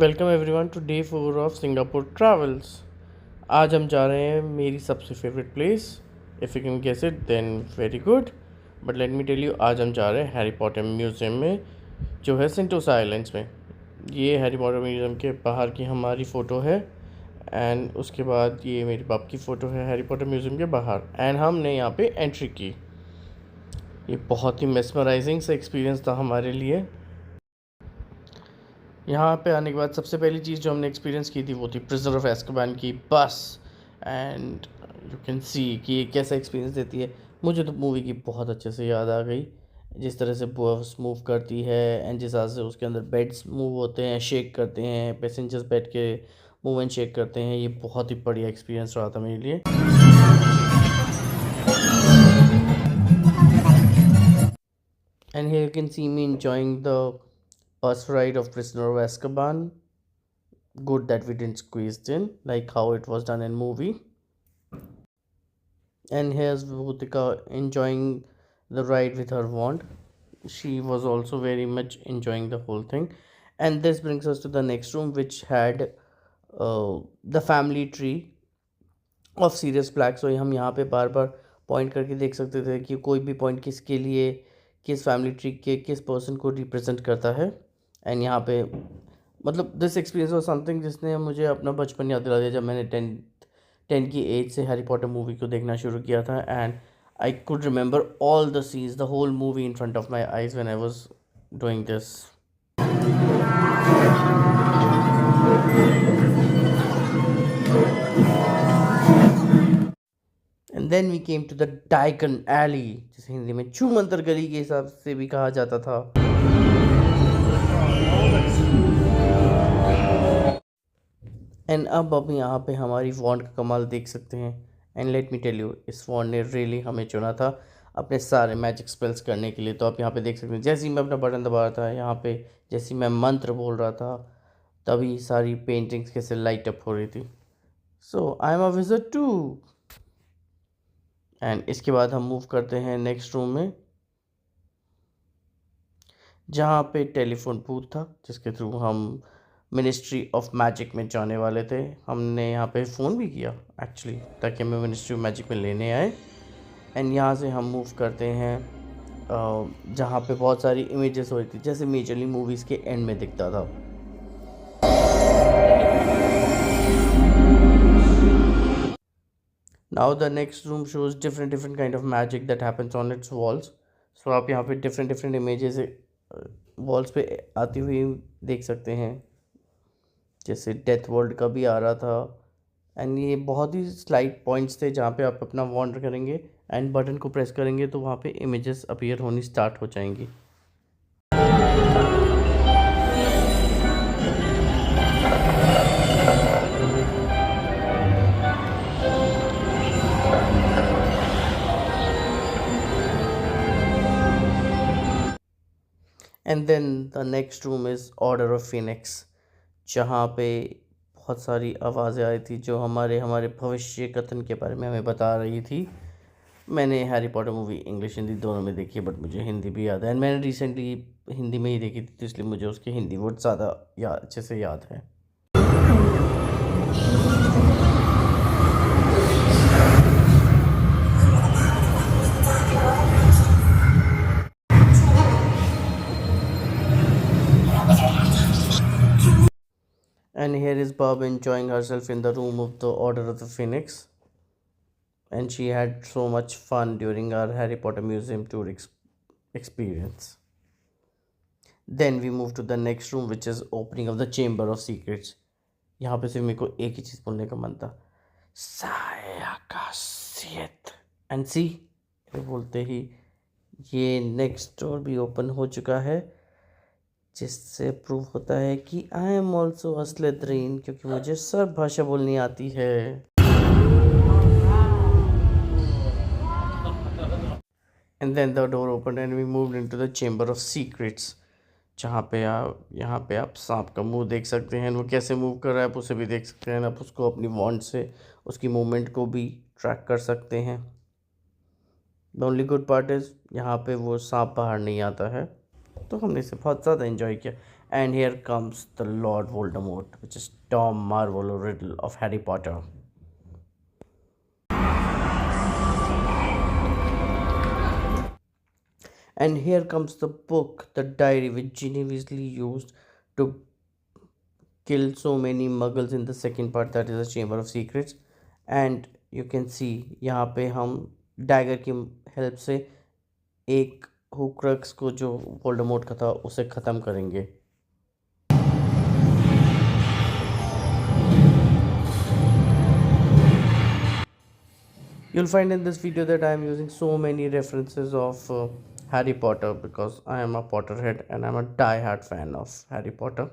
Welcome everyone today 4 of Singapore travels. आज हम जा रहे हैं मेरी सबसे favourite place. If you can guess it then very good, but let me tell you, आज हम जा रहे हैं हैरी पॉटर म्यूज़ियम में, जो है सेंटोसा आइलैंड्स में। ये हैरी पॉटर म्यूज़ियम के बाहर की हमारी फ़ोटो है, एंड उसके बाद ये मेरे बाप की फ़ोटो है हैरी पॉटर म्यूज़ियम के बाहर, एंड हमने यहाँ पे एंट्री की। ये बहुत ही मेस्मराइजिंग सा एक्सपीरियंस था हमारे लिए। यहाँ पे आने के बाद सबसे पहली चीज़ जो हमने एक्सपीरियंस की थी वो थी प्रिजनर ऑफ एazkaban की बस। एंड यू कैन सी कि ये कैसा एक्सपीरियंस देती है। मुझे तो मूवी की बहुत अच्छे से याद आ गई, जिस तरह से बस मूव करती है एंड जिस तरह से उसके अंदर बेड्स मूव होते हैं, शेक करते हैं, पैसेंजर्स बैठ के मूवमेंट शेक करते हैं। ये बहुत ही बढ़िया एक्सपीरियंस रहा था मेरे लिए। And here you can see me enjoying the bus ride of Prisoner of Azkaban. Good that we didn't squeezed in like how it was done in movie. And here's Bhutika enjoying the ride with her wand. She was also very much enjoying the whole thing. And this brings us to the next room, which had the family tree of Sirius Black. So हम यहाँ पे बार बार point करके देख सकते थे कि कोई भी पॉइंट किसके लिए, किस फैमिली ट्री के किस पर्सन को रिप्रेजेंट करता है। एंड यहाँ पे मतलब दिस एक्सपीरियंस वॉज समथिंग जिसने मुझे अपना बचपन याद दिला दिया, जब मैंने टेन की एज से हैरी पॉटर मूवी को देखना शुरू किया था। And I could remember all the scenes, the whole movie in front of my eyes when I was doing this. And then we came to the Diagon Alley, जिसे हिंदी में छू मंतर गली के हिसाब से भी कहा जाता था। एंड अब यहाँ पे हमारी वॉन्ड का कमाल देख सकते हैं। And let me tell you, इस वॉन्ड ने रियली हमें चुना था अपने सारे मैजिक स्पेल्स करने के लिए। तो आप यहाँ पे देख सकते हैं, जैसे ही मैं अपना बटन दबा रहा था यहाँ पे, जैसे ही मैं मंत्र बोल रहा था, तभी सारी पेंटिंग्स कैसे लाइट अप हो रही थी। So I am a wizard too. And इसके बाद हम मूव करते हैं नेक्स्ट रूम में, जहाँ पे टेलीफोन बूथ था, जिसके थ्रू हम मिनिस्ट्री ऑफ मैजिक में जाने वाले थे। हमने यहाँ पे फ़ोन भी किया एक्चुअली, ताकि हमें मिनिस्ट्री ऑफ मैजिक में लेने आए। एंड यहाँ से हम मूव करते हैं जहाँ पे बहुत सारी इमेजेस हो रही थी, जैसे मेजरली मूवीज़ के एंड में दिखता था। Now the next room shows different kind of magic that happens on its walls. So आप यहाँ पे डिफरेंट इमेजेस वॉल्स पे आती हुई देख सकते हैं, जैसे डेथ वर्ल्ड का भी आ रहा था। एंड ये बहुत ही स्लाइड पॉइंट्स थे जहाँ पे आप अपना वॉन्ड करेंगे एंड बटन को प्रेस करेंगे तो वहाँ पे इमेजेस अपीयर होनी स्टार्ट हो जाएंगी। And then the next room is Order of Phoenix, जहाँ पे बहुत सारी आवाज़ें आई थी जो हमारे भविष्य कथन के बारे में हमें बता रही थी। मैंने Harry Potter movie English Hindi दोनों में देखी है, बट मुझे हिंदी भी याद है। एंड मैंने रिसेंटली हिंदी में ही देखी थी, तो इसलिए मुझे उसके हिंदी वर्ड ज़्यादा अच्छे से याद है। And here is Bob enjoying herself in the room of the Order of the Phoenix. And she had so much fun during our Harry Potter Museum tour experience. Then we move to the next room, which is opening of the Chamber of Secrets. यहाँ पे सिर्फ मेरे को एक ही चीज़ बोलने का मन था, सायाकाशियत। एंड सी बोलते ही ये नेक्स्ट डोर भी ओपन हो चुका है, जिससे प्रूव होता है कि आई एम ऑल्सो अ स्लिथरिन, क्योंकि मुझे सब भाषा बोलनी आती है। And then the door open and we moved into the Chamber of Secrets, जहाँ पे आप यहाँ पे आप सांप का मुंह देख सकते हैं, वो कैसे मूव कर रहा है आप उसे भी देख सकते हैं। आप उसको अपनी वॉन्ड से उसकी मूवमेंट को भी ट्रैक कर सकते हैं। The only good part is यहाँ पे वो सांप बाहर नहीं आता है, तो हमने इसे बहुत ज़्यादा इन्जॉय किया। And here comes the Lord Voldemort, which is Tom Marvolo Riddle of Harry Potter. And here comes the book, the diary which Ginny Weasley used to kill so many muggles in the second part, that is the Chamber of Secrets. And you can see यहाँ पे हम dagger की help से एक हुक्रक्स को जो Voldemort का था उसे ख़त्म करेंगे. You'll find in this video that I am using so many references of Harry Potter because I am a Potterhead and I'm a die-hard fan of Harry Potter.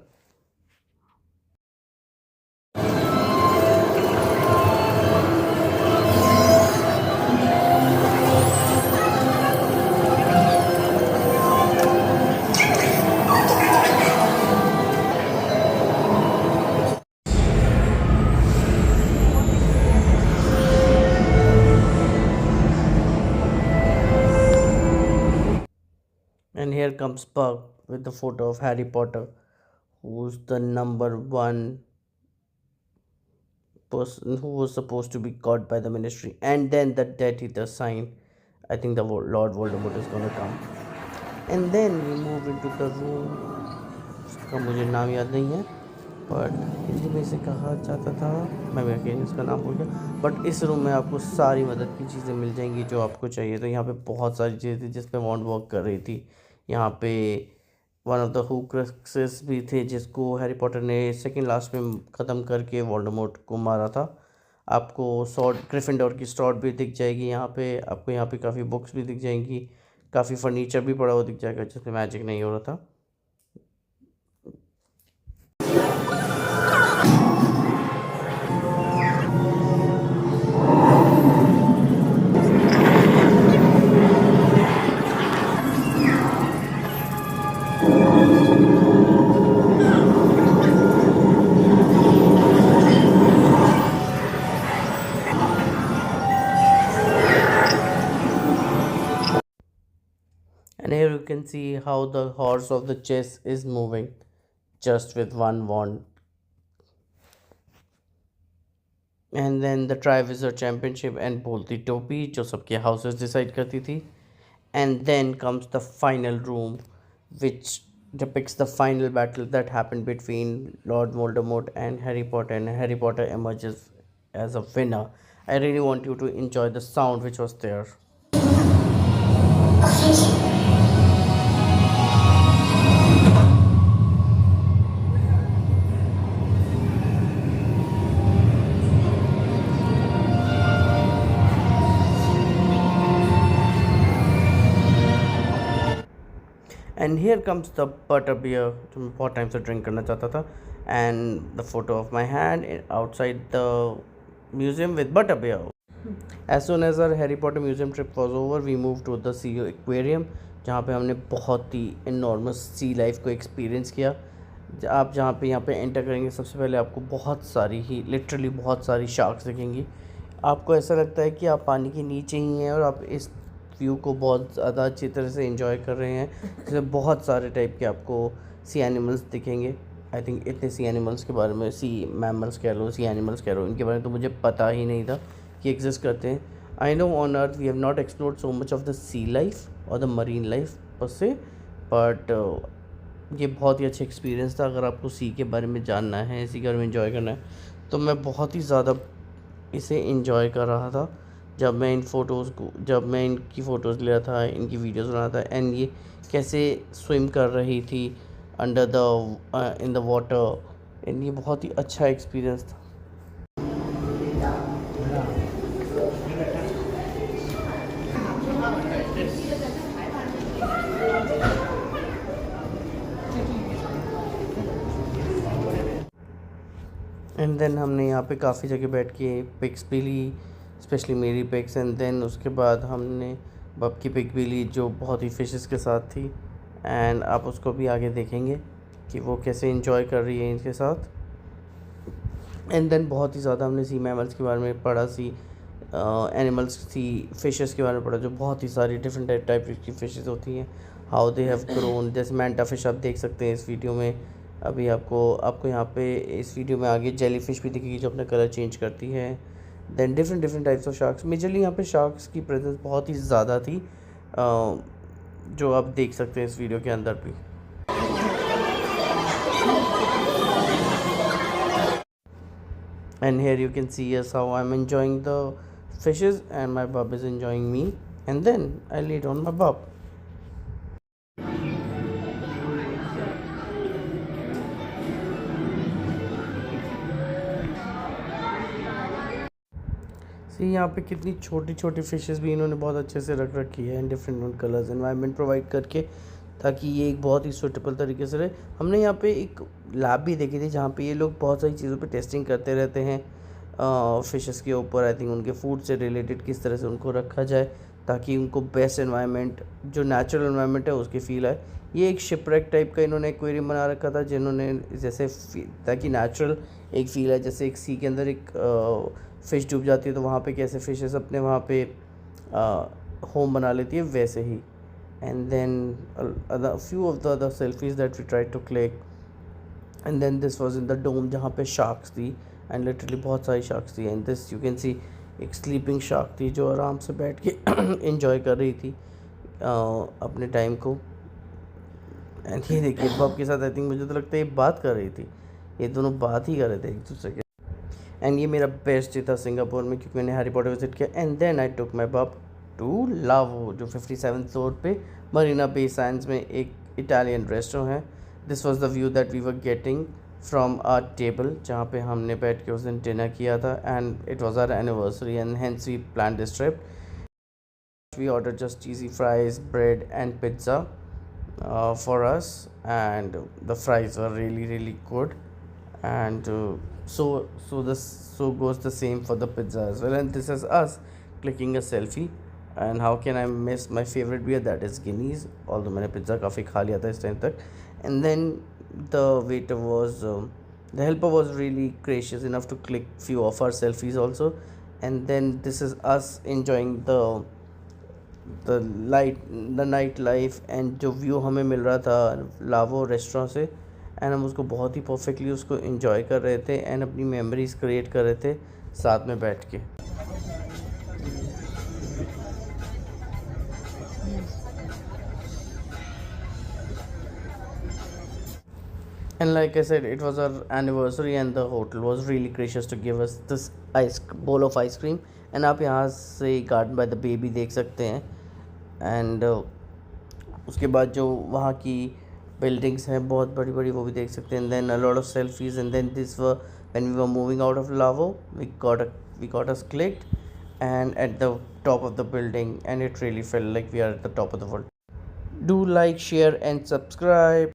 And here comes Puck with the photo of Harry Potter, who's the number one person who was supposed to be caught by the Ministry. And then the Death Eater sign. I think the Lord Voldemort is gonna come. And then we move into the room. उसका मुझे नाम याद नहीं है, but Hindi में इसे कहा जाता था, मैं भी अकेले इसका नाम भूल गया. बट इस रूम में आपको सारी मदद की चीज़ें मिल जाएंगी जो आपको चाहिए. तो यहाँ पे बहुत सारी चीज़ें थी जिस पे वॉन्ड वर्क कर रही थी. यहाँ पे वन ऑफ द हुक्रक्सेस भी थे जिसको हैरी पॉटर ने सेकंड लास्ट में ख़त्म करके वोल्डेमॉर्ट को मारा था. आपको सॉर्ड, ग्रिफिंडोर की सॉर्ड भी दिख जाएगी यहाँ पे. आपको यहाँ पे काफ़ी बुक्स भी दिख जाएंगी, काफ़ी फर्नीचर भी पड़ा हुआ दिख जाएगा जिसमें मैजिक नहीं हो रहा था. And here you can see how the horse of the chess is moving just with one wand. And then the Triwizard Championship and बोलती टोपी जो सबके houses decide करती थी. And then comes the final room, which depicts the final battle that happened between Lord Voldemort and Harry Potter, and Harry Potter emerges as a winner. I really want you to enjoy the sound which was there. And here comes the butterbeer जो मैं बहुत time से drink करना चाहता था. And the photo of my hand outside the museum with butterbeer. As soon as our Harry Potter museum trip was over, we moved to the Sea Aquarium, जहाँ पे हमने बहुत ही enormous sea life को experience किया. आप यहाँ पे enter करेंगे सबसे पहले आपको बहुत सारी ही लिटरली बहुत सारी शार्क्स दिखेंगी. आपको ऐसा लगता है कि आप पानी के नीचे ही हैं और आप इस व्यू को बहुत ज़्यादा अच्छी तरह से एंजॉय कर रहे हैं. इसमें बहुत सारे टाइप के आपको सी एनिमल्स दिखेंगे. आई थिंक इतने सी एनिमल्स के बारे में, सी मैमल्स कह लो, सी एनिमल्स कह लो, इनके बारे में तो मुझे पता ही नहीं था कि एग्जिस्ट करते हैं. I know on earth we have not explored so much of the sea life और द मरीन लाइफ पर से, बट ये बहुत ही अच्छा एक्सपीरियंस था. अगर आपको सी के बारे में जानना है, सी के बारे में इन्जॉय करना है, तो मैं बहुत ही ज़्यादा इसे इन्जॉय कर रहा था जब मैं इनकी फ़ोटोज़ ले रहा था, इनकी वीडियोज़ बना रहा था. एंड ये कैसे स्विम कर रही थी under the in the water, and ये बहुत ही अच्छा एक्सपीरियंस था. एंड देन हमने यहाँ पे काफ़ी जगह बैठ के पिक्स भी ली, स्पेशली मेरी पिक्स. एंड देन उसके बाद हमने बब की पिक भी ली जो बहुत ही फिशेस के साथ थी. एंड आप उसको भी आगे देखेंगे कि वो कैसे इंजॉय कर रही है इनके साथ. एंड देन बहुत ही ज़्यादा हमने सी मैमल्स के बारे में पढ़ा, सी एनिमल्स, सी फिशेस के बारे में पढ़ा, जो बहुत ही सारी डिफरेंट टाइप की फ़िशेस होती हैं. How they have grown. जैसे मैंटा फिश आप देख सकते हैं इस वीडियो में। अभी आपको आपको यहाँ पे इस वीडियो में आगे जेली फिश भी दिखेगी जो अपना कलर चेंज करती है। Then different different types of sharks. Majorly यहाँ पे शार्क्स की प्रेजेंस बहुत ही ज़्यादा थी, जो आप देख सकते हैं इस वीडियो के अंदर भी। And here you can see us how I'm enjoying the fishes and my bub is enjoying me, and then I laid on my bub. सी यहाँ पे कितनी छोटी छोटी फिशेस भी इन्होंने बहुत अच्छे से रख रखी है in different colours, environment provide करके, ताकि ये एक बहुत ही सूटेबल तरीके से रहे। हमने यहाँ पे एक लैब भी देखी थी जहाँ पे ये लोग बहुत सारी चीज़ों पे टेस्टिंग करते रहते हैं फिशेस के ऊपर। आई थिंक उनके फूड से रिलेटेड किस तरह से उनको रखा जाए ताकि उनको बेस्ट एनवायरनमेंट, जो नेचुरल एनवायरनमेंट है उसकी फ़ील आए। ये एक शिपरेक टाइप का इन्होंने एक्वेरियम बना रखा था जिन्होंने जैसे ताकि नेचुरल एक फ़ील है, जैसे एक सी के अंदर एक फ़िश डूब जाती है तो वहाँ पे कैसे फ़िशेस अपने वहाँ पे होम बना लेती है, वैसे ही। And then few of the other selfies that we try to click. And then this was in the dome जहाँ पे शार्क्स थी, एंड लिटरली बहुत सारी शार्क्स थी। And this you can see एक स्लीपिंग शार्क थी जो आराम से बैठ के इंजॉय कर रही थी अपने टाइम को। एंड ये देखिए बब के साथ आई थिंक मुझे तो लगता है ये बात कर रही थी, ये दोनों बात ही कर रहे थे एक दूसरे के। एंड ये मेरा बेस्ट डे था सिंगापुर में क्योंकि मैंने हैरी पॉटर विजिट किया। एंड देन आई टुक माई बब टू लावो जो 57th फ्लोर पे मरीना बे सैंड्स में एक इटालियन रेस्टोरेंट है। This was the view that we were getting from our table जहाँ पे हमने बैठ के उस दिन डिनर किया था, and it was our anniversary and hence we plan this trip. We ordered just cheesy fries, bread and pizza for us, and the fries were really good. And so goes the same for the pizza as well. And this is us clicking a selfie. And how can I miss my favorite beer, that is Guinness, although मैंने pizza काफ़ी खा लिया था इस time तक। And then the waiter was the helper was really gracious enough to click few of our selfies also. And then this is us enjoying the night life and जो view हमें मिल रहा था लावो रेस्टोरेंट से, and हम उसको बहुत ही perfectly उसको एंजॉय कर रहे थे एंड अपनी मेमोरीज क्रिएट कर रहे थे साथ में बैठ के। And like I said, it was our anniversary and the hotel was really gracious to give us this ice bowl of ice cream. And आप यहाँ से गार्डन बाय द बे भी देख सकते हैं। एंड उसके बाद जो वहाँ की बिल्डिंग्स हैं बहुत बड़ी बड़ी वो भी देख सकते हैं। Then a lot of selfies and then this were when we were moving out of Lavo we got us clicked and at the top of the building, and it really felt like we are at the top of the world. Do like, share and subscribe.